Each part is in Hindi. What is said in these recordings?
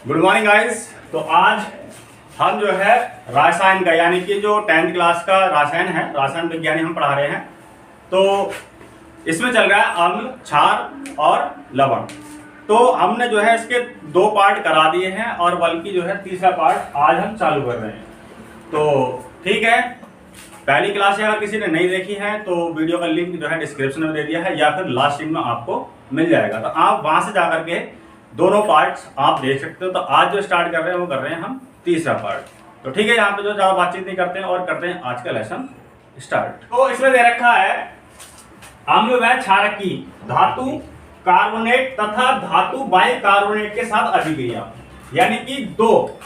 Good morning guys. तो आज हम जो है रसायन का यानी कि जो 10th क्लास का रसायन है, रसायन विज्ञानी हम पढ़ा रहे हैं। तो इसमें चल रहा है अम्ल, क्षार और लवण। तो हमने जो है इसके 2 पार्ट करा दिए हैं और बल्कि जो है तीसरा पार्ट आज हम चालू कर रहे हैं। तो ठीक है, पहली क्लास अगर किसी ने नहीं देखी है तो वीडियो का लिंक जो है डिस्क्रिप्शन में दे दिया है या फिर लास्ट सीन में आपको मिल जाएगा। तो आप वहां से जाकर के दोनों पार्ट्स आप देख सकते हो। तो आज जो स्टार्ट कर रहे हैं वो कर रहे हैं हम तीसरा पार्ट। तो ठीक है, यहाँ पे जो ज्यादा बातचीत नहीं करते हैं और करते हैं आज का लेसन स्टार्ट। तो इसमें दे रखा है अम्ल व क्षारकी धातु कार्बोनेट तथा धातु बाइकार्बोनेट के साथ अभिक्रिया, यानी कि दो,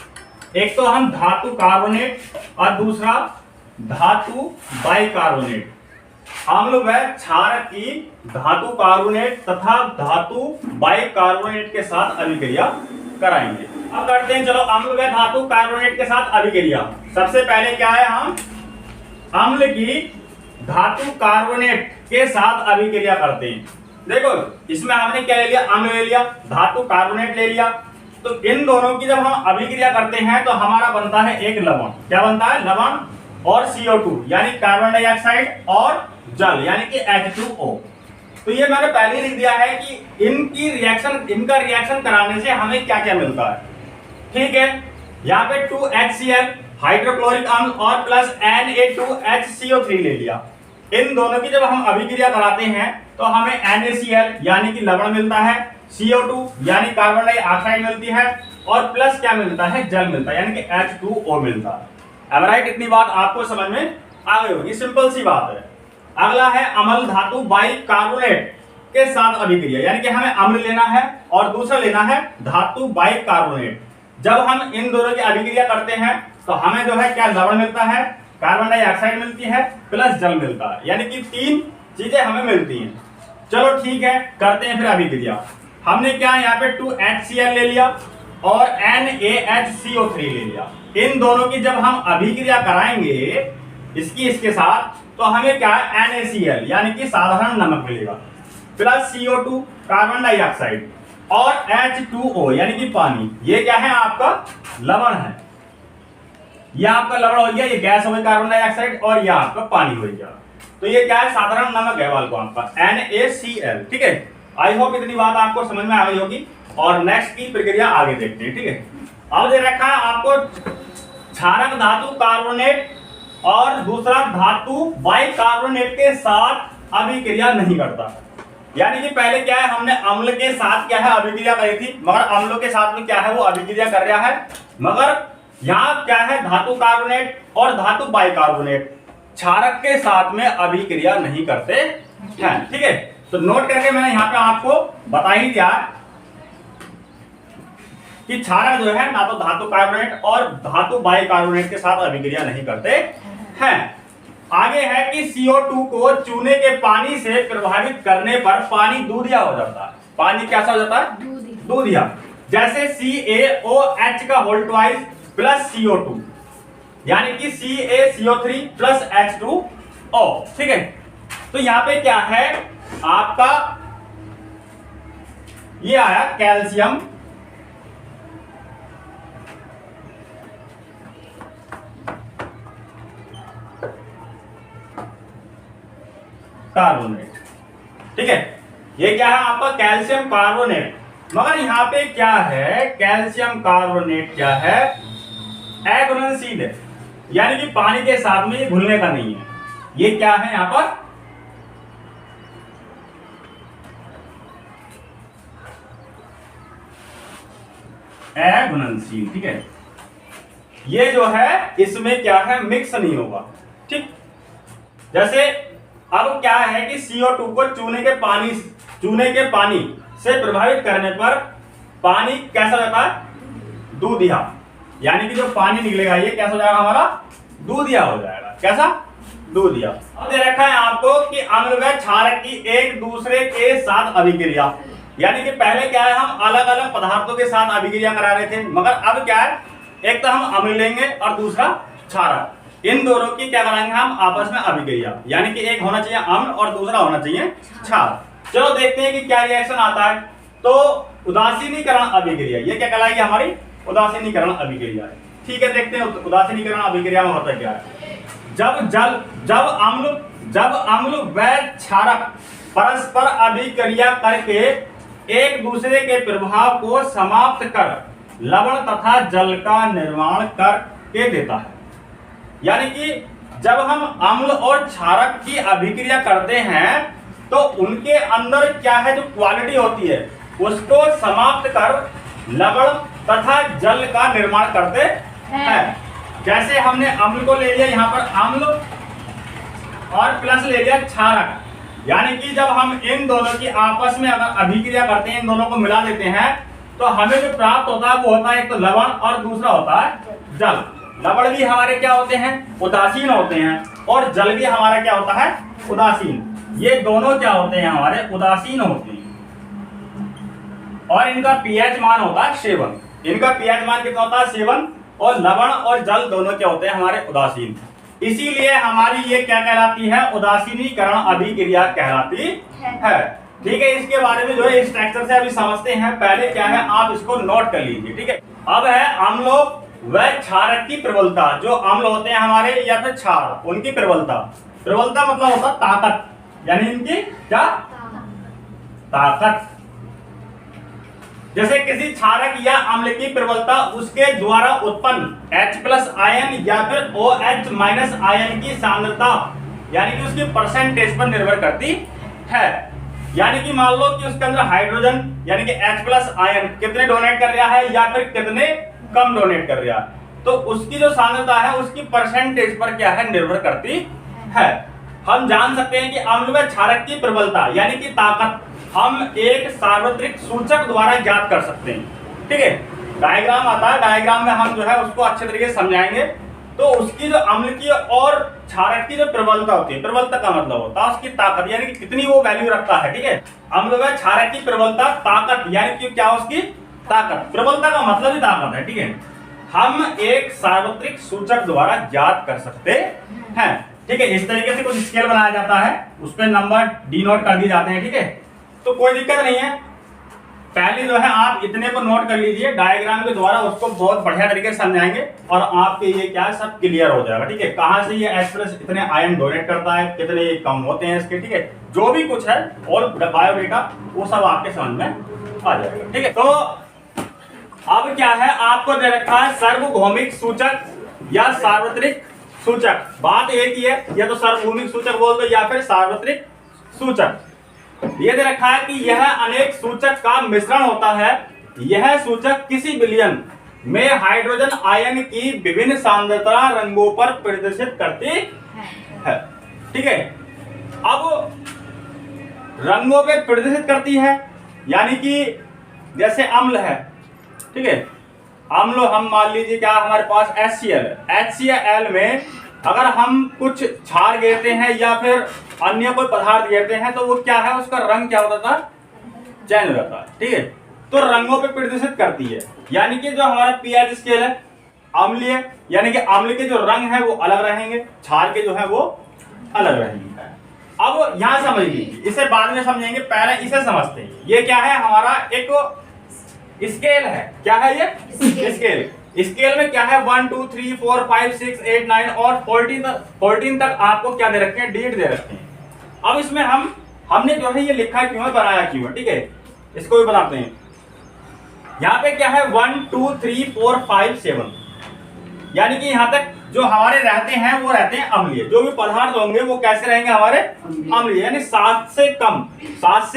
एक तो हम धातु कार्बोनेट और दूसरा धातु बाइकार्बोनेट। अम्ल व क्षारक की धातु कार्बोनेट तथा धातु बाइकार्बोनेट के साथ अभिक्रिया कराएंगे। अब करते हैं, चलो अम्ल व धातु कार्बोनेट के साथ अभिक्रिया। सबसे पहले क्या है, हम अम्ल की धातु कार्बोनेट के साथ अभिक्रिया करते हैं। देखो इसमें हमने क्या ले लिया, अम्ल ले लिया, धातु कार्बोनेट ले लिया। तो इन दोनों की जब हम अभिक्रिया करते हैं तो हमारा बनता है एक लवण। क्या बनता है? लवण और CO2 यानी कार्बन डाइऑक्साइड और जल यानी कि H2O। तो ये मैंने पहले लिख दिया है कि इनका रिएक्शन कराने से हमें क्या क्या मिलता है। ठीक है, यहाँ पे 2HCl हाइड्रोक्लोरिक अम्ल और प्लस Na2HCO3 ले लिया। इन दोनों की जब हम अभिक्रिया कराते हैं तो हमें NaCl यानी कि लवण मिलता है, CO2 यानी कार्बन डाइऑक्साइड मिलती है और प्लस क्या मिलता है? जल मिलता है यानी कि H2O मिलता है। अब राइट, इतनी बात आपको समझ में आ गई होगी, सिंपल सी बात है। अगला है अम्ल धातु बाइकार्बोनेट के साथ अभिक्रिया, यानी कि हमें अम्ल लेना है और दूसरा लेना है धातु बाइकार्बोनेट। जब हम इन दोनों की अभिक्रिया करते हैं तो हमें जो है क्या लवण मिलता है, कार्बन डाइऑक्साइड मिलती है, प्लस जल मिलता है, यानी कि 3 चीजें हमें मिलती हैं। चलो ठीक है, करते हैं फिर अभिक्रिया। हमने क्या यहाँ पे 2HCl ले लिया और NaHCO3 ले लिया। इन दोनों की जब हम अभिक्रिया कराएंगे इसके साथ तो हमें क्या है, NaCl यानी कि साधारण नमक मिलेगा, प्लस CO2 कार्बन डाइऑक्साइड और H2O यानी कि पानी। ये क्या है? आपका लवण है। यह आपका लवण हो गया, ये गैस हो गई कार्बन डाइऑक्साइड और यह आपका पानी हो गया। तो ये क्या है? साधारण नमक है वाल को आपका NaCl। ठीक है, आई होप इतनी बात आपको समझ में आ गई होगी। और नेक्स्ट की प्रक्रिया आगे देखते हैं। ठीक है, अब दे रखा है आपको क्षारक धातु कार्बोनेट और दूसरा धातु बाइकार्बोनेट के साथ अभिक्रिया नहीं करता। यानी कि पहले क्या है, हमने अम्ल के साथ क्या है अभिक्रिया करी थी, मगर अम्लों के साथ में क्या है वो अभिक्रिया कर रहा है, मगर यहाँ क्या है धातु कार्बोनेट और धातु बाइकार्बोनेट क्षारक के साथ में अभिक्रिया नहीं करते हैं। ठीक है, तो नोट करके मैंने यहाँ पे आपको बता ही दिया कि क्षारक जो है ना तो धातु कार्बोनेट और धातु बाइकार्बोनेट के साथ अभिक्रिया नहीं करते हैं। आगे है कि CO2 को चूने के पानी से प्रभावित करने पर पानी दूधिया हो जाता है। पानी कैसा हो जाता है? दूधिया। जैसे CaOH का होल ट्वाइस प्लस CO2 यानी कि CaCO3 प्लस H2O। ठीक है, तो यहाँ पे क्या है आपका, ये आया कैल्शियम कार्बोनेट। ठीक है, ये क्या है आपका कैल्शियम कार्बोनेट। मगर यहाँ पे क्या है, कैल्शियम कार्बोनेट क्या है, अघुलनशील है, यानी कि पानी के साथ में ये घुलने का नहीं है। ये क्या है यहाँ पर, अघुलनशील। ठीक है, ये जो है इसमें क्या है मिक्स नहीं होगा। ठीक, जैसे अब क्या है कि CO2 को चूने के पानी से प्रभावित करने पर पानी कैसा रहता है? दूधिया। यानी कि जो पानी निकलेगा ये कैसा हो जाएगा हमारा? दूधिया हो जाएगा। कैसा? दूधिया। अब दे रखा है आपको कि अम्ल व क्षारक की एक दूसरे के साथ अभिक्रिया, यानी कि पहले क्या है हम अलग अलग पदार्थों के साथ अभिक्रिया करा रहे थे, मगर अब क्या है, एक तो हम अम्ल लेंगे और दूसरा क्षारक। इन दोनों की क्या कराएंगे हम आपस में अभिक्रिया, यानी कि एक होना चाहिए अम्ल और दूसरा होना चाहिए क्षार। चलो देखते हैं कि क्या रिएक्शन आता है। तो उदासीनीकरण अभिक्रिया। ये क्या कहलाएगी हमारी उदासीनीकरण अभिक्रिया है। ठीक है, देखते हैं उदासीनीकरण अभिक्रिया में होता क्या है। जब अम्ल व क्षारक परस्पर अभिक्रिया करके एक दूसरे के प्रभाव को समाप्त कर लवण तथा जल का निर्माण करके देता है। यानी कि जब हम अम्ल और क्षारक की अभिक्रिया करते हैं तो उनके अंदर क्या है, जो क्वालिटी होती है उसको समाप्त कर लवण तथा जल का निर्माण करते हैं। जैसे हमने अम्ल को ले लिया, यहाँ पर अम्ल और प्लस ले लिया क्षारक, यानी कि जब हम इन दोनों की आपस में अगर अभिक्रिया करते हैं, इन दोनों को मिला देते हैं, तो हमें जो प्राप्त होता है वो होता है एक तो लवण और दूसरा होता है जल। लवण भी हमारे क्या होते हैं, उदासीन होते हैं, और जल भी हमारा क्या होता है, उदासीन। ये दोनों क्या होते हैं, हमारे उदासीन होते हैं, और इनका पीएच मान होता है 7। इनका पीएच मान कितना होता है, 7। और लवण और जल दोनों क्या होते हैं, हमारे उदासीन। इसीलिए हमारी ये क्या कहलाती है, उदासीनीकरण अभिक्रिया कहलाती है। ठीक है, इसके बारे में जो है इस स्ट्रक्चर से अभी समझते हैं। पहले क्या है, आप इसको नोट कर लीजिए। ठीक है, अब है अम्लों व क्षारक की प्रबलता। जो अम्ल होते हैं हमारे या फिर क्षार, उनकी प्रबलता। प्रबलता मतलब होता है ताकत, यानी इनकी क्या ताकत। जैसे किसी क्षारक या अम्ल की प्रबलता उसके द्वारा उत्पन्न H+ आयन या फिर OH- आयन की सांद्रता यानी कि उसकी परसेंटेज पर निर्भर करती है। यानी कि मान लो कि उसके अंदर हाइड्रोजन यानी कि H+ आयन कितने डोनेट कर रहा है या फिर कितने कम डोनेट कर रहा है, तो उसकी जो सांद्रता है उसकी परसेंटेज पर क्या है, निर्भर करती है। हम जान सकते हैं कि अम्ल व क्षारक की प्रबलता यानी कि ताकत हम एक सार्वत्रिक सूचक द्वारा ज्ञात कर सकते हैं। ठीक है, डायग्राम आता है, डायग्राम में हम जो है उसको अच्छे तरीके से समझाएंगे। तो उसकी जो अम्ल की और क्षारक की जो प्रबलता होती है, प्रबलता का मतलब होता है उसकी ताकत, यानी कि कितनी वो वैल्यू रखता है। ठीक है, अम्ल व क्षारक की प्रबलता ताकत यानी कि क्या, उसकी ताकत। प्रबलता का मतलब ही ताकत है। ठीक है, हम एक सार्वत्रिक सूचक द्वारा ज्ञात कर सकते हैं। ठीक है, इस तरीके से कुछ स्केल बनाया जाता है, उस पर नंबर डिनोट कर दिए जाते हैं। ठीक है, तो कोई दिक्कत नहीं है। पहले जो है आप इतने को नोट कर लीजिए, डायग्राम के द्वारा उसको बहुत बढ़िया तरीके से समझाएंगे और आपके ये क्या सब क्लियर हो जाएगा। ठीक है, कहाँ से ये H+ इतने आयन डोनेट करता है, कितने कम होते हैं इसके। ठीक है, जो भी कुछ है ऑल बायोडेटा वो सब आपके समझ में आ जाएगा। ठीक है, तो अब क्या है, आपको दे रखा है सार्वभौमिक सूचक या सार्वत्रिक सूचक। बात एक ही है, या तो सार्वभौमिक सूचक बोल दो या फिर सार्वत्रिक सूचक। ये दे रखा है कि यह अनेक सूचक का मिश्रण होता है। यह सूचक किसी विलयन में हाइड्रोजन आयन की विभिन्न सांद्रता रंगों पर प्रदर्शित करती है। ठीक है, अब रंगों पे प्रदर्शित करती है, यानी कि जैसे अम्ल है। ठीक है, अम्ल हम मान लीजिए क्या हमारे पास HCl है। HCl में अगर हम कुछ क्षार गिरते हैं या फिर अन्य कोई पदार्थ गिरते हैं तो वो क्या है, उसका रंग क्या होता था, चेंज हो जाता है। ठीक है, तो रंगों पे प्रदर्शित करती है। यानी कि जो हमारा पीएच स्केल है अम्लीय, यानी कि अम्ल के जो रंग है वो अलग रहेंगे, क्षार के जो है वो अलग रहेंगे। अब यहां समझ लीजिए, इसे बाद में समझेंगे, पहले इसे समझते हैं। ये क्या है, हमारा एक स्केल है। क्या है ये स्केल। स्केल में क्या है 1 2 3 4 5 6 8 9 और 14 तक आपको क्या दे रखे हैं, डिजिट दे रखे हैं। अब इसमें हमने जो है ये लिखा क्यों है, बनाया क्यों है। ठीक है, इसको भी बनाते हैं। यहाँ पे क्या है 1 2 3 4 5 7, यानी कि यहाँ तक जो हमारे रहते हैं वो रहते हैं अम्लीय। जो भी पदार्थ होंगे वो कैसे रहेंगे, हमारे अम्लीय, यानी 7 से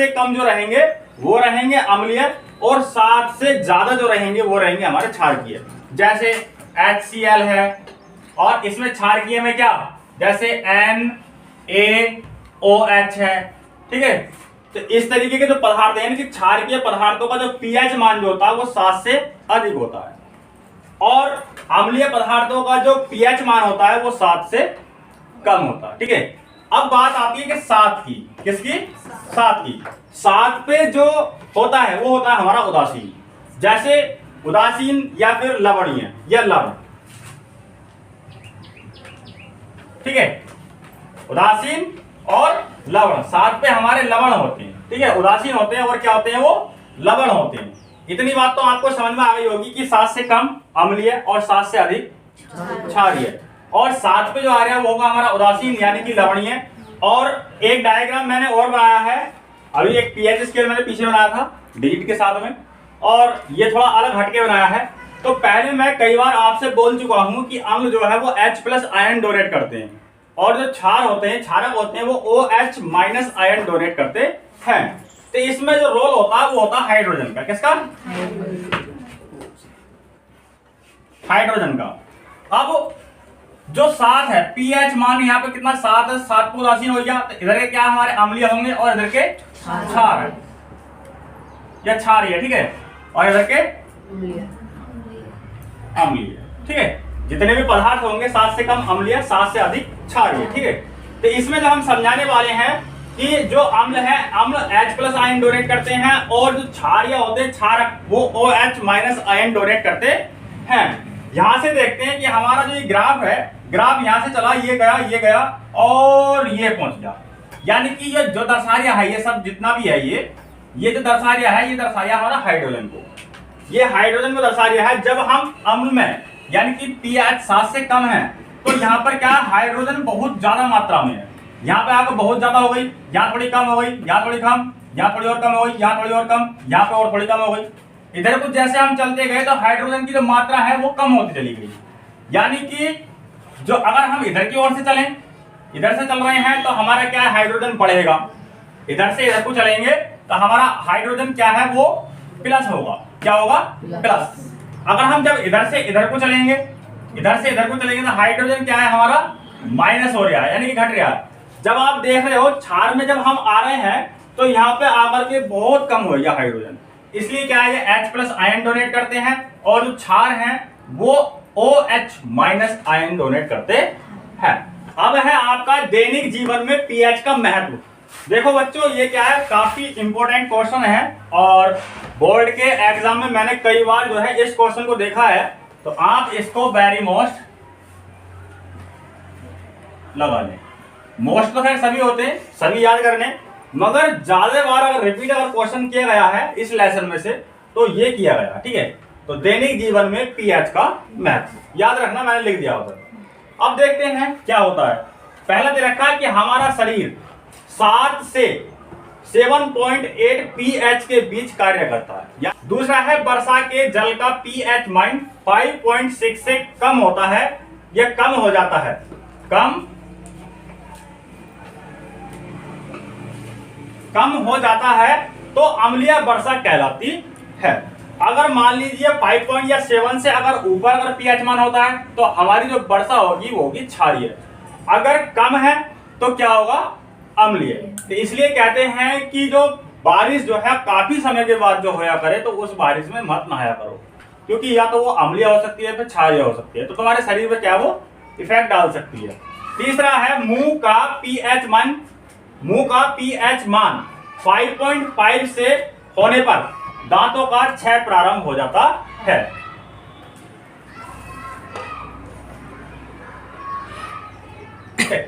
कम जो रहेंगे वो रहेंगे अम्लीय, और 7 से ज्यादा जो रहेंगे वो रहेंगे हमारे क्षारकीय। जैसे HCl है और इसमें क्षारकीय में क्या, जैसे NaOH है। ठीक है, तो इस तरीके के जो पदार्थ है, यानी कि क्षारकीय पदार्थों का जो पीएच मान जो होता है वो 7 से अधिक होता है, और अम्लीय पदार्थों का जो पीएच मान होता है वो 7 से कम होता है। ठीक है, अब बात आती है कि 7 की, किसकी, 7 की। 7 पे जो होता है वो होता है हमारा उदासीन। जैसे उदासीन या फिर लवणीय या लवण। ठीक है, उदासीन और लवण, 7 पे हमारे लवण होते हैं। ठीक है, उदासीन होते हैं और क्या होते हैं, वो लवण होते हैं। इतनी बात तो आपको समझ में आ गई होगी कि 7 से कम अम्लीय और 7 से अधिक क्षारीय, और 7 पे जो आ रहा है वो होगा हमारा उदासीन यानी कि लवणीय। और एक डायग्राम मैंने और बनाया है, अभी एक पीएच स्केल मैंने पीछे बनाया था डिजिट के साथ में, और ये थोड़ा अलग हटके बनाया है। तो पहले मैं कई बार आपसे बोल चुका हूं कि अम्ल जो है वो H+ आयन डोनेट करते हैं, और जो क्षार होते हैं, क्षारक होते हैं, वो OH- आयन डोनेट करते हैं। तो इसमें जो रोल होता है वो होता है हाइड्रोजन का। किसका? हाइड्रोजन का। अब जो 7 है, पीएच मान यहाँ पे कितना 7 है, 7 को उदासीन हो गया, तो इधर के क्या हमारे अम्लीय होंगे और इधर के क्षार है या क्षारीय, ठीक है, और इधर के अम्लीय, ठीक है। जितने भी पदार्थ होंगे 7 से कम अम्लीय, 7 से अधिक क्षारीय, ठीक है। तो इसमें जो हम समझाने वाले हैं कि जो अम्ल है, अम्ल H+ आयन डोनेट करते हैं, और जो क्षारीय होते हैं क्षारक वो OH- आयन डोनेट करते हैं। यहां से देखते हैं कि हमारा जो ये ग्राफ है, ग्राफ यहां से चला, ये गया और ये पहुंच गया, यानी कि ये जो दर्शा रहा है, ये सब जितना भी है, ये जो दर्शा रहा है, ये दर्शा रहा है हमारा हाइड्रोजन को, ये हाइड्रोजन को दर्शा रहा है। जब हम अम्ल में यानी कि pH 7 से कम है, तो यहाँ पर क्या है, हाइड्रोजन बहुत ज्यादा मात्रा में है। यहाँ पे आपको बहुत ज्यादा हो गई, यहाँ थोड़ी कम हो गई, यहाँ थोड़ी कम, यहाँ थोड़ी और कम हो गई, यहाँ थोड़ी और कम, यहाँ पे और थोड़ी कम हो गई। इधर कुछ जैसे हम चलते गए तो हाइड्रोजन की जो मात्रा है वो कम होती चली गई। यानी कि जो अगर हम इधर की ओर से चलें, इधर से चल रहे हैं, तो हमारा क्या है, हाइड्रोजन बढ़ेगा। इधर से इधर को चलेंगे तो हमारा हाइड्रोजन क्या है, वो प्लस होगा। क्या होगा? प्लस। अगर हम जब इधर से इधर को चलेंगे, इधर से इधर को चलेंगे, तो हाइड्रोजन क्या है हमारा माइनस हो रहा है, यानी कि घट रहा है। जब आप देख रहे हो क्षार में जब हम आ रहे हैं, तो यहाँ पे आकर के बहुत कम हो गया हाइड्रोजन, इसलिए क्या है, ये H+ आयन डोनेट करते हैं, और जो क्षार हैं वो OH- आयन डोनेट करते हैं। अब है आपका दैनिक जीवन में पीएच का महत्व। देखो बच्चों, ये क्या है, काफी इंपॉर्टेंट क्वेश्चन है, और बोर्ड के एग्जाम में मैंने कई बार जो है इस क्वेश्चन को देखा है, तो आप इसको वेरी मोस्ट लगा लें। मोस्ट तो खैर सभी होते हैं, सभी याद करने, मगर ज्यादा बार अगर रिपीट अगर क्वेश्चन किया गया है इस लेसन में से, तो ये किया गया, ठीक है। तो दैनिक जीवन में पीएच का महत्व याद रखना, मैंने लिख दिया उधर। अब देखते हैं क्या होता है। पहला दे रखा है कि हमारा शरीर 7 से 7.8 pH के बीच कार्य करता है। दूसरा है वर्षा के जल का pH मान 5.6 से कम होता है या कम हो जाता है, कम हो जाता है, तो अम्लीय वर्षा कहलाती है। अगर मान लीजिए 5 या 7 से अगर ऊपर अगर pH मान होता है, तो हमारी जो वर्षा होगी वो होगी क्षारीय। अगर कम है तो क्या होगा, अम्लीय। तो इसलिए कहते हैं कि जो बारिश जो है काफी समय के बाद जो होया करे, तो उस बारिश में मत नहाया करो, क्योंकि या तो वो अम्लीय हो सकती है, फिर क्षारीय हो सकती है, तो तुम्हारे शरीर पे क्या वो इफेक्ट डाल सकती है। तीसरा है मुंह का pH मान 5.5 से होने पर दांतों का क्षय प्रारंभ हो जाता है।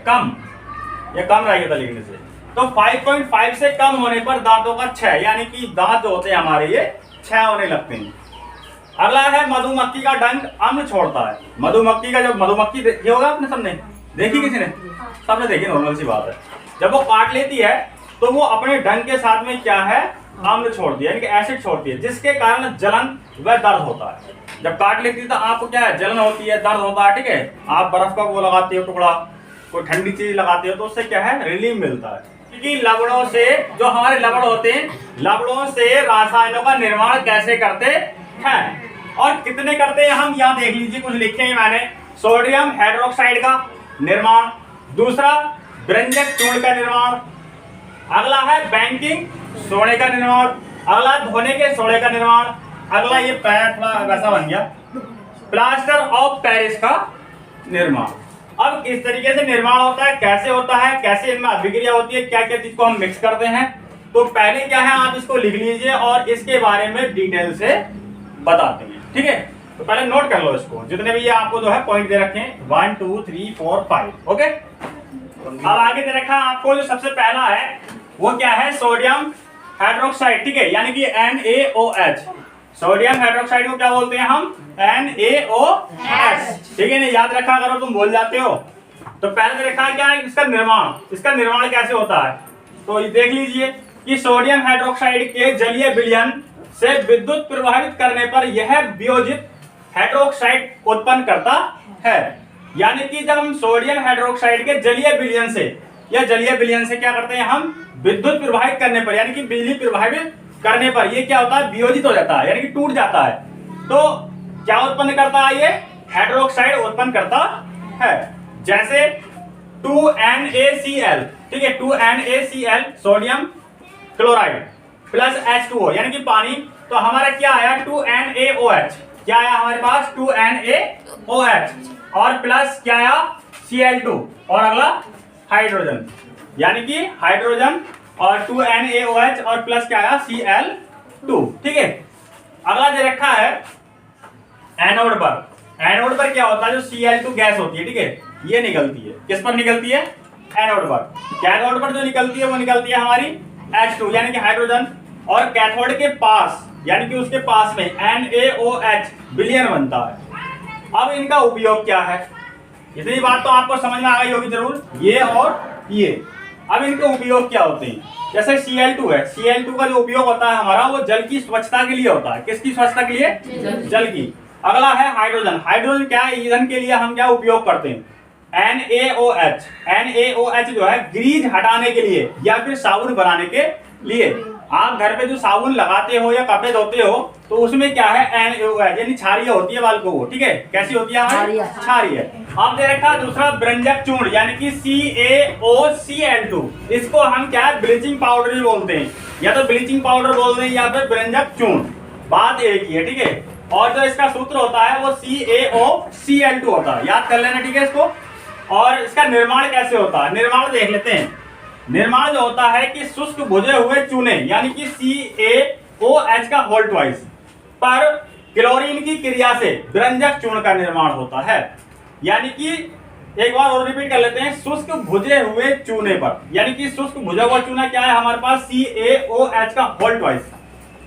कम या कम रहेगा लिखने से, तो 5.5 से कम होने पर दांतों का क्षय, यानी कि दांत जो होते हैं हमारे ये क्षय होने लगते हैं। अगला है मधुमक्खी का डंक अम्ल छोड़ता है। मधुमक्खी का, जब मधुमक्खी देखी होगा आपने, सबने देखी, किसी ने, सबने देखी, नॉर्मल सी बात है। जब वो काट लेती है तो वो अपने डंक के साथ में क्या है, अम्ल छोड़ती है, यानी कि एसिड छोड़ती है, जिसके कारण जलन व दर्द होता है। जब काट लेती है तो आपको क्या है, जलन होती है, दर्द होता है, ठीक है। आप बर्फ का वो लगाते हो टुकड़ा, कोई ठंडी चीज लगाते हो, तो उससे क्या है, रिलीफ मिलता है। क्योंकि लवणों से, जो हमारे लवण होते हैं, लवणों से रासायनों का निर्माण कैसे करते हैं और कितने करते हैं, हम यहाँ देख लीजिए, कुछ लिखे हैं मैंने। सोडियम हाइड्रोक्साइड का निर्माण, दूसरा व्यंजक चूर्ण का निर्माण, अगला है बैंकिंग सोडे का निर्माण, अगला धोने के सोडे का निर्माण, अगला ये पैर थोड़ा वैसा बन गया, प्लास्टर ऑफ पेरिस का निर्माण। अब किस तरीके से निर्माण होता है, कैसे होता है, कैसे इनमें अभिक्रिया होती है, क्या क्या चीज को हम मिक्स करते हैं, तो पहले क्या है, आप इसको लिख लीजिए और इसके बारे में डिटेल से बताते हैं, ठीक है। तो पहले नोट कर लो इसको, जितने भी ये आपको जो है पॉइंट दे रखे हैं, 1 2 3 4 5, ओके। अब आगे दे रखा आपको जो सबसे पहला है वो क्या है, सोडियम हाइड्रोक्साइड, ठीक है, यानी कि NaOH, सोडियम हाइड्रोक्साइड को क्या बोलते हैं हम? NaOH। ठीक है ना, याद रखा करो, तुम भूल जाते हो। तो पहले देखा क्या है इसका निर्माण, इसका निर्माण कैसे होता है। तो देख लीजिए कि सोडियम हाइड्रोक्साइड के जलीय विलयन से विद्युत प्रवाहित करने पर यह वियोजित हाइड्रोक्साइड उत्पन्न करता है। यानी कि जब हम सोडियम हाइड्रोक्साइड के जलीय विलयन से या जलीय विलयन से क्या करते हैं हम, विद्युत प्रवाहित करने पर यानी कि बिजली प्रवाहित करने पर ये क्या होता है, वियोजित हो जाता है यानी कि टूट जाता है। तो क्या उत्पन्न करता है, ये हाइड्रोक्साइड उत्पन्न करता है। जैसे 2NaCl, ठीक है, 2NaCl sodium chloride plus H2O यानी कि पानी। तो हमारा क्या आया 2NaOH, क्या आया हमारे पास 2NaOH और प्लस क्या आया Cl2 और अगला हाइड्रोजन, यानी कि हाइड्रोजन और 2NaOH और प्लस क्या आया Cl2। ठीक है, अगला जो रखा है एनोड पर। एनोड पर क्या होता है, जो Cl2 गैस होती है, ठीक है, ये निकलती है। किस पर निकलती है? एनोड पर। कैथोड पर जो निकलती है वो निकलती है हमारी H2 यानी कि हाइड्रोजन, और कैथोड के पास यानी कि उसके पास में NaOH विलयन बनता है। अब इनका उपयोग क्या है, इतनी बात तो आपको समझ में आ गई होगी जरूर, ये और ये। अब इनके उपयोग क्या होते हैं, जैसे Cl2 है, Cl2 का जो उपयोग होता है हमारा वो जल की स्वच्छता के लिए होता है। किसकी स्वच्छता के लिए? जल की। अगला है हाइड्रोजन। हाइड्रोजन क्या है, ईंधन के लिए हम क्या उपयोग करते हैं, NaOH। NaOH जो है ग्रीज हटाने के लिए या फिर साबुन बनाने के लिए। आप घर पे जो साबुन लगाते हो या कपड़े धोते हो तो उसमें क्या है NaOH यानी क्षारीय होती है बाल को वो, ठीक है, कैसी होती है? क्षारीय। अब दे रखा है दूसरा व्यंजक चूर्ण यानी कि CaOCl2। इसको हम क्या है ब्लीचिंग पाउडर भी बोलते हैं, या तो ब्लीचिंग पाउडर बोलते हैं या फिर व्यंजक चूर्ण, बात एक ही है। ठीक है, और जो इसका सूत्र होता है वो CaOCl2 होता है, याद कर लेना, ठीक है इसको। और इसका निर्माण कैसे होता है, निर्माण देख लेते हैं। निर्माण जो होता है कि शुष्क भुजे हुए चूने यानी कि CaOH का होल ट्वाइस पर क्लोरीन की क्रिया से व्यंजक चूर्ण का निर्माण होता है। यानी कि एक बार और रिपीट कर लेते हैं, शुष्क भुजे हुए चूने पर, यानी कि शुष्क भुजा हुआ चूना क्या है हमारे पास CaOH का होल ट्वाइस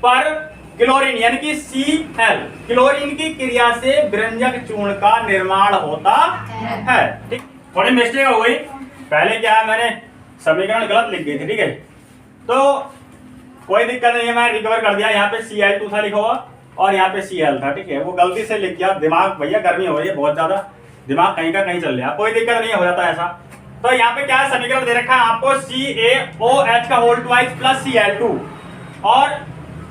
पर क्लोरीन यानी कि Cl, क्लोरीन की क्रिया से व्यंजक चूर्ण का निर्माण होता है। ठीक, थोड़ी मिस्टेक हो गई, पहले क्या है मैंने समीकरण गलत लिख गई थी, ठीक है, तो कोई दिक्कत नहीं है, मैं रिकवर कर दिया। यहाँ पे Cl2 था लिखा हुआ और यहाँ पे Cl था, ठीक है, वो गलती से लिख दिया। दिमाग भैया गर्मी हो रही है बहुत ज्यादा, दिमाग कहीं का कहीं चल रहा है, कोई दिक्कत नहीं हो जाता ऐसा। तो यहाँ पे क्या है समीकरण दे रखा है आपको CaOH का होल ट्वाइस प्लस Cl2, और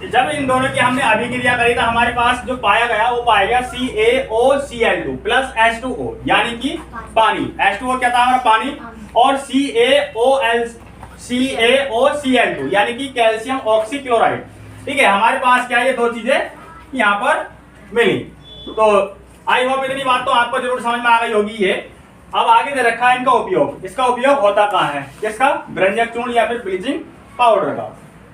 जब इन दोनों की हमने अभिक्रिया करी तो हमारे पास जो पाया गया वो पाया गया CaOCl2 प्लस H2O यानी कि पानी। H2O क्या था हमारा पानी, और CaOCl2 यानी कि कैल्शियम ऑक्सीक्लोराइड। ठीक है, हमारे पास क्या है ये दो चीजें यहाँ पर मिली। तो आई होप इतनी बात तो आपको जरूर समझ में आ गई होगी। ये अब आगे दे रखा है इनका उपयोग। इसका उपयोग होता कहाँ है, किसका? व्यंजक चूर्ण या फिर ब्लीचिंग पाउडर का।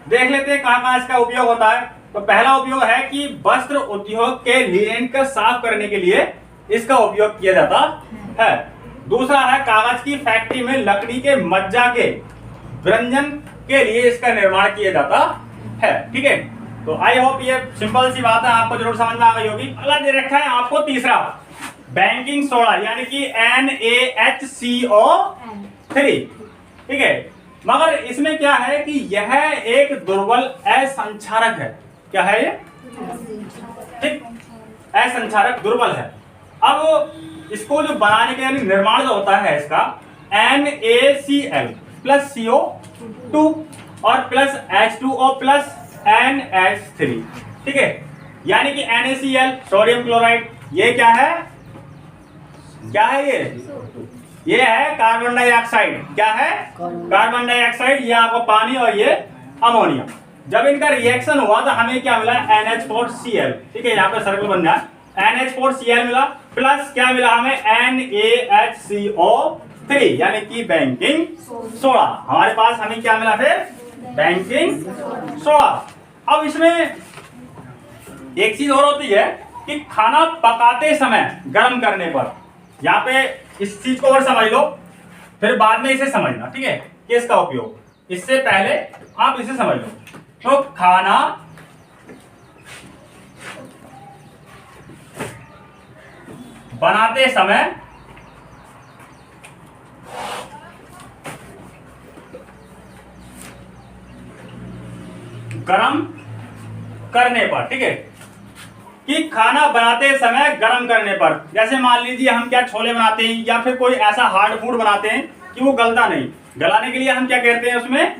देख लेते हैं कहाँ कहाँ इसका उपयोग होता है। तो पहला उपयोग है कि वस्त्र उद्योग के लिनेन को साफ करने के लिए इसका उपयोग किया जाता है। दूसरा है कागज की फैक्ट्री में लकड़ी के मज्जा के व्यंजन के लिए इसका निर्माण किया जाता है। ठीक है, तो आई होप ये सिंपल सी बात है, आपको जरूर समझ में आ गई होगी। अगला दे रखा है आपको तीसरा बेकिंग सोडा यानी कि NaHCO3। ठीक है, मगर इसमें क्या है कि यह एक दुर्बल असंक्षारक है। क्या है ये? ठीक, असंक्षारक दुर्बल है। अब इसको जो बनाने के यानी निर्माण जो होता है इसका NaCl प्लस CO2 और प्लस H2O प्लस NH3। ठीक है, यानी कि NaCl सोडियम क्लोराइड, ये क्या है? क्या है ये है कार्बन डाइऑक्साइड। क्या है? Carbon dioxide. ये आपको पानी और ये अमोनिया। जब इनका रिएक्शन हुआ तो हमें क्या मिला? NH4Cl। ठीक है, यहाँ पे सर्कल बन जाए, NH4Cl मिला प्लस क्या मिला हमें? NaHCO3 यानी कि बेकिंग सोडा। हमारे पास हमें क्या मिला फिर? Baking soda. अब इसमें एक चीज और होती है कि खाना पकाते समय गर्म करने पर, यहाँ पे इस चीज को और समझ लो, फिर बाद में इसे समझना। ठीक है, कि इसका उपयोग, इससे पहले आप इसे समझ लो। तो खाना बनाते समय गरम करने पर, ठीक है, कि खाना बनाते समय गरम करने पर, जैसे मान लीजिए हम क्या छोले बनाते हैं या फिर कोई ऐसा हार्ड फूड बनाते हैं कि वो गलता नहीं, गलाने के लिए हम क्या कहते हैं, उसमें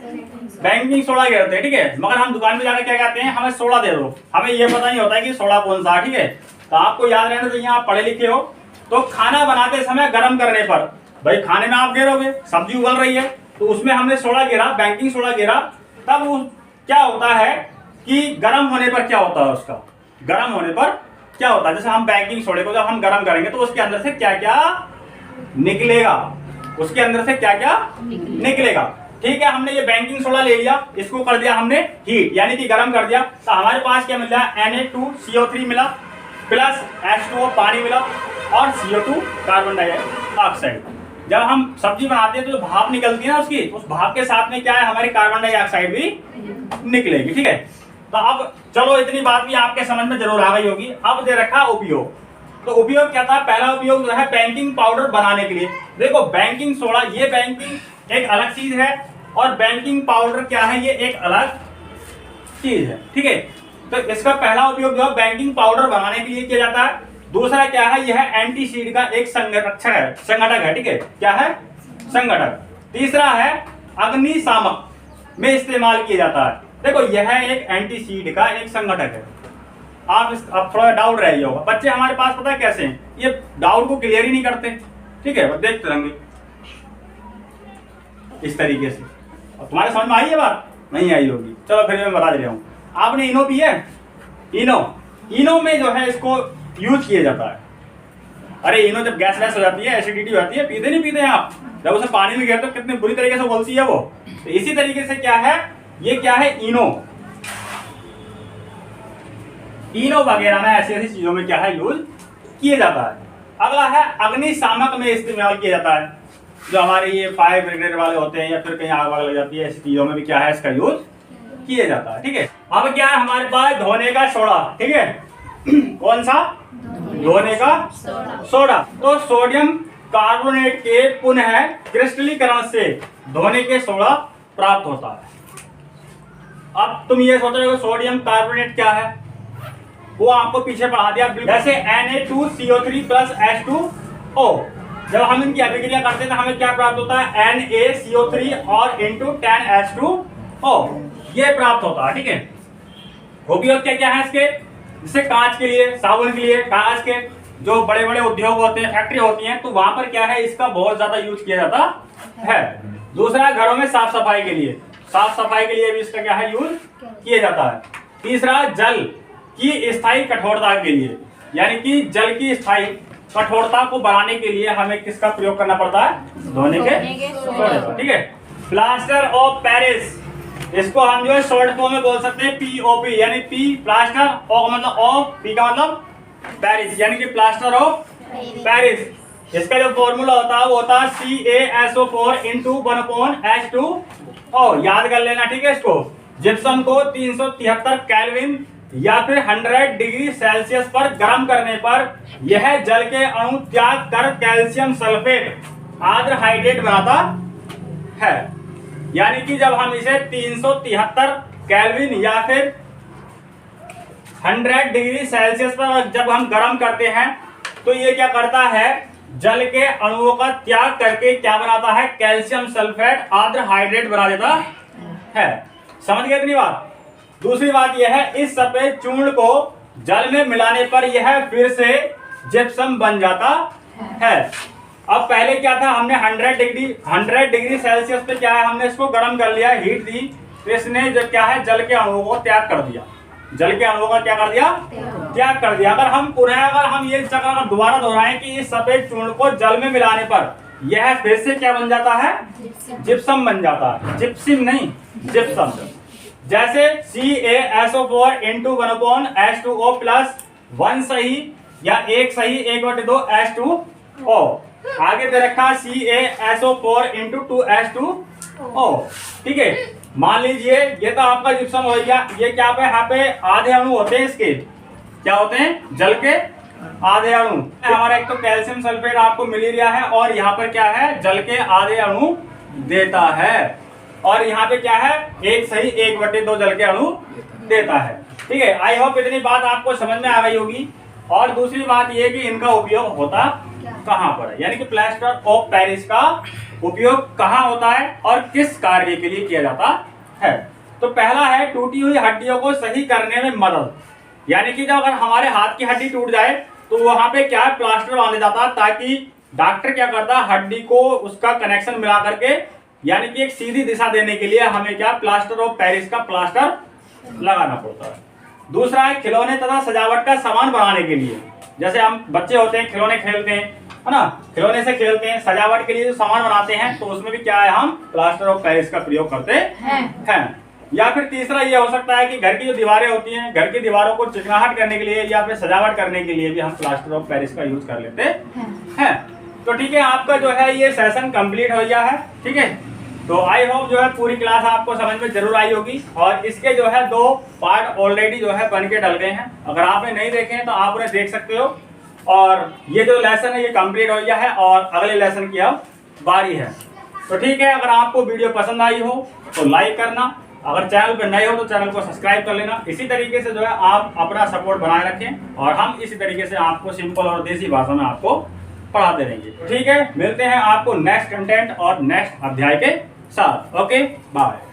बेकिंग सोडा कहते हैं, ठीक है। मगर हम दुकान में जाकर क्या कहते हैं, हमें सोडा दे दो, हमें ये पता नहीं होता है कि सोडा कौन सा, ठीक है। तो आपको याद रहना चाहिए, आप पढ़े लिखे हो। तो खाना बनाते समय गरम करने पर, भाई खाने में आप गिरोगे, सब्जी उबल रही है तो उसमें हमने सोडा गिरा, बेकिंग सोडा गिरा, तब वो क्या होता है कि गर्म होने पर क्या होता है, उसका गर्म होने पर क्या होता है, जैसे हम बेकिंग सोडे को जब हम गर्म करेंगे तो उसके अंदर से क्या क्या निकलेगा, उसके अंदर से क्या क्या निकलेगा, ठीक है। हमने ये बेकिंग सोडा ले लिया, इसको कर दिया हमने हीट, यानी कि गर्म कर दिया, तो हमारे पास क्या मिल रहा है, Na2CO3 मिला प्लस H2O पानी मिला और CO2 कार्बन डाइऑक्साइड। जब हम सब्जी बनाते हैं तो जो भाप निकलती है ना उसकी, उस भाप के साथ में क्या है, हमारी कार्बन डाइऑक्साइड भी निकलेगी, ठीक है। तो अब चलो इतनी बात भी आपके समझ में जरूर आ गई होगी। अब दे रखा उपयोग, तो उपयोग क्या था, पहला उपयोग जो है बेकिंग पाउडर बनाने के लिए। देखो बेकिंग सोडा, ये बेकिंग एक अलग चीज है और बेकिंग पाउडर क्या है, ये एक अलग चीज है, ठीक है। तो इसका पहला उपयोग जो है बेकिंग पाउडर बनाने के लिए किया जाता है। दूसरा क्या है, यह एंटीसीड का एक संघटक है, ठीक है, क्या है, संघटक। तीसरा है अग्निशामक में इस्तेमाल किया जाता है। देखो यह एक एंटीसीड का एक संघटक है। आप थोड़ा डाउट रह होगा, बच्चे हमारे पास पता है कैसे हैं, ये डाउट को क्लियर ही नहीं करते, ठीक है, देखते रहेंगे इस तरीके से। और तुम्हारे समझ में आई है बात, नहीं आई होगी, चलो फिर मैं बता दे रहा हूँ। आपने इनो पी है, इनो में जो है इसको यूज किया जाता है। अरे इनो जब गैस हो जाती है, एसिडिटी हो जाती है, पीते नहीं पीते हैं आप, जब उसे पानी में गिरते तो कितने बुरी तरीके से उबलती है वो। तो इसी तरीके से क्या है, ये क्या है, इनो वगैरह में ऐसी ऐसी चीजों में क्या है, यूज किया जाता है। अगला है अग्निशामक में इस्तेमाल किया जाता है, जो हमारे ये फायर ब्रिगेड वाले होते हैं या फिर कहीं आग वाग लग जाती है, ऐसी चीजों में भी क्या है, इसका यूज किया जाता है, ठीक है। अब क्या है हमारे पास, धोने का सोडा, ठीक है, कौन सा, धोने का सोडा। तो सोडियम कार्बोनेट के पुनः क्रिस्टलीकरण से धोने के सोडा प्राप्त होता है। अब तुम ये सोच रहे हो सोडियम कार्बोनेट क्या है, वो आपको पीछे पढ़ा दिया। जैसे Na2CO3 प्लस H2O, जब हम इनकी अभिक्रिया करते हैं तो हमें क्या प्राप्त होता है, NaCO3 और इंटू 10H2O, ये प्राप्त होता है, ठीक है। उपयोग क्या क्या है इसके, जैसे कांच के लिए, साबुन के लिए, कांच के जो बड़े बड़े उद्योग होते हैं, फैक्ट्री होती हैं, तो वहां पर क्या है, इसका बहुत ज्यादा यूज किया जाता है। दूसरा घरों में साफ सफाई के लिए, साफ सफाई के लिए भी इसका क्या है, यूज किया जाता है। तीसरा जल की स्थायी कठोरता के लिए, यानी कि जल की स्थायी कठोरता को बढ़ाने के लिए हमें किसका प्रयोग करना पड़ता है, धोने के सोडे का, ठीक है। प्लास्टर ऑफ पेरिस, इसको हम जो है शॉर्ट फॉर्म में बोल सकते हैं POP, यानी P प्लास्टर, O का मतलब ऑफ, P का मतलब पेरिस, यानी कि प्लास्टर ऑफ पेरिस। इसका जो फॉर्मूला होता है वो होता है CaSO4 इंटू 1/H2O, याद कर लेना, ठीक है। इसको जिप्सम को 373 केल्विन या फिर 100 डिग्री सेल्सियस पर गर्म करने पर यह जल के अणु त्याग कर कैल्शियम सल्फेट आद्र हाइड्रेट बनाता है। यानी कि जब हम इसे 373 केल्विन या फिर 100 डिग्री सेल्सियस पर जब हम गर्म करते हैं तो ये क्या करता है, जल के अणुओं का त्याग करके क्या बनाता है, कैल्शियम सल्फेट आद्र हाइड्रेट बना देता है। समझ गए इतनी बात। दूसरी बात यह है, इस सफेद चूर्ण को जल में मिलाने पर यह फिर से जिप्सम बन जाता है। अब पहले क्या था, हमने 100 डिग्री सेल्सियस पे क्या है, हमने इसको गर्म कर लिया, हीट दी, तो इसने जो क्या है, जल के अणुओं को त्याग कर दिया, जल के अणुओं का क्या कर दिया, त्याग कर दिया। अगर हम ये जगह दोबारा दोहराएं कि इस सफेद चूर्ण को जल में मिलाने पर यह फिर से क्या बन जाता है, जिप्सम बन जाता है, जिप्सिम नहीं, जिप्सम। जैसे CaSO4 इंटू 1/H2O प्लस 1 सही या 1 सही 1/2 H2O, आगे दे रखा CaSO4 इंटू 2H2O, ठीक है। मान लीजिए ये तो आपका जिप्सम हो गया, ये क्या पे यहाँ पे आधे अणु होते हैं, इसके क्या होते हैं, जल के आधे अणु। हमारा एक तो कैल्शियम सल्फेट आपको मिल ही रहा है, और यहाँ पर क्या है, जल के आधे अणु देता है, और यहाँ पे क्या है, 1/2 जल के अणु देता है। ठीक है, आई होप इतनी बात आपको समझ में आ गई होगी। और दूसरी बात ये कि इनका उपयोग होता कहाँ पर है, यानी कि प्लास्टर ऑफ पेरिस का उपयोग कहाँ होता है और किस कार्य के लिए किया जाता है। तो पहला है टूटी हुई हड्डियों को सही करने में मदद, यानी कि जब अगर हमारे हाथ की हड्डी टूट जाए तो वहां पे क्या है, प्लास्टर बांधा जाता है, ताकि डॉक्टर क्या करता है, हड्डी को उसका कनेक्शन मिला करके, यानी कि एक सीधी दिशा देने के लिए हमें क्या, प्लास्टर ऑफ पेरिस का प्लास्टर लगाना पड़ता है। दूसरा है खिलौने तथा सजावट का सामान बनाने के लिए, जैसे हम बच्चे होते हैं, खिलौने खेलते हैं, है ना, खिलौने से खेलते हैं, सजावट के लिए जो सामान बनाते हैं, तो उसमें भी क्या है, हम प्लास्टर ऑफ पेरिस का प्रयोग करते हैं। या फिर तीसरा ये हो सकता है कि घर की जो दीवारें होती हैं, घर की दीवारों को चिकनाहट करने के लिए या फिर सजावट करने के लिए भी हम प्लास्टर ऑफ पेरिस का यूज कर लेते हैं। तो ठीक है, आपका जो है ये सेशन कंप्लीट हो गया है। ठीक है, तो आई होप जो है पूरी क्लास आपको समझ में जरूर आई होगी, और इसके जो है 2 पार्ट ऑलरेडी जो है बन के डल गए हैं। अगर आपने नहीं देखे हैं तो आप उन्हें देख सकते हो। और ये जो लेसन है ये कंप्लीट हो गया है, और अगले लेसन की अब बारी है। तो ठीक है, अगर आपको वीडियो पसंद आई हो तो लाइक करना, अगर चैनल पर नए हो तो चैनल को सब्सक्राइब कर लेना। इसी तरीके से जो है आप अपना सपोर्ट बनाए रखें, और हम इसी तरीके से आपको सिंपल और देसी भाषा में आपको पढ़ाते रहेंगे। ठीक है, मिलते हैं आपको नेक्स्ट कंटेंट और नेक्स्ट अध्याय के साथ। Okay, bye.